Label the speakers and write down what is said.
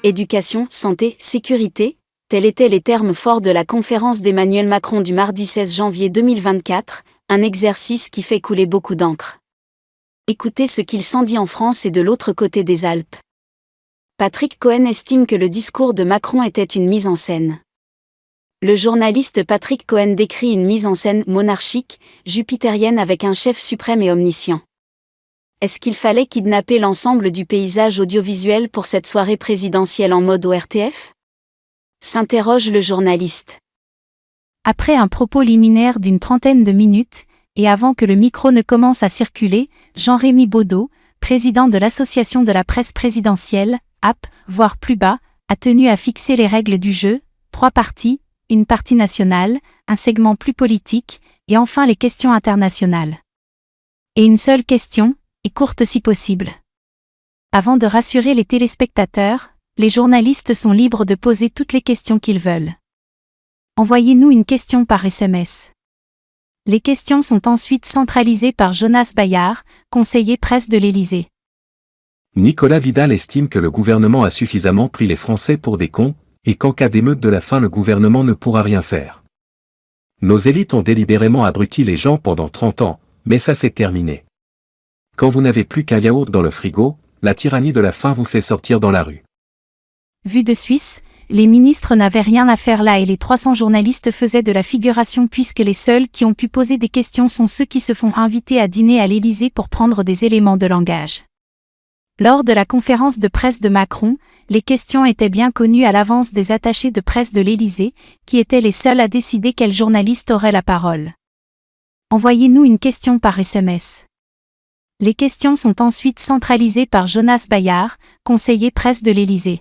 Speaker 1: Éducation, santé, sécurité, tels étaient les termes forts de la conférence d'Emmanuel Macron du mardi 16 janvier 2024, un exercice qui fait couler beaucoup d'encre. Écoutez ce qu'il s'en dit en France et de l'autre côté des Alpes. Patrick Cohen estime que le discours de Macron était une mise en scène. Le journaliste Patrick Cohen décrit une mise en scène monarchique, jupitérienne avec un chef suprême et omniscient. Est-ce qu'il fallait kidnapper l'ensemble du paysage audiovisuel pour cette soirée présidentielle en mode ORTF ? S'interroge le journaliste.
Speaker 2: Après un propos liminaire d'une trentaine de minutes, et avant que le micro ne commence à circuler, Jean-Rémy Baudot, président de l'Association de la presse présidentielle, AP, voire plus bas, a tenu à fixer les règles du jeu, 3 parties, une partie nationale, un segment plus politique, et enfin les questions internationales. Et une seule question, et courte si possible. Avant de rassurer les téléspectateurs, les journalistes sont libres de poser toutes les questions qu'ils veulent. Envoyez-nous une question par SMS. Les questions sont ensuite centralisées par Jonas Bayard, conseiller presse de l'Élysée.
Speaker 3: Nicolas Vidal estime que le gouvernement a suffisamment pris les Français pour des cons, et qu'en cas d'émeute de la faim le gouvernement ne pourra rien faire. Nos élites ont délibérément abruti les gens pendant 30 ans, mais ça c'est terminé. Quand vous n'avez plus qu'un yaourt dans le frigo, la tyrannie de la faim vous fait sortir dans la rue.
Speaker 2: Vu de Suisse, les ministres n'avaient rien à faire là et les 300 journalistes faisaient de la figuration puisque les seuls qui ont pu poser des questions sont ceux qui se font inviter à dîner à l'Élysée pour prendre des éléments de langage. Lors de la conférence de presse de Macron, les questions étaient bien connues à l'avance des attachés de presse de l'Élysée, qui étaient les seuls à décider quel journaliste aurait la parole. Envoyez-nous une question par SMS. Les questions sont ensuite centralisées par Jonas Bayard, conseiller presse de l'Élysée.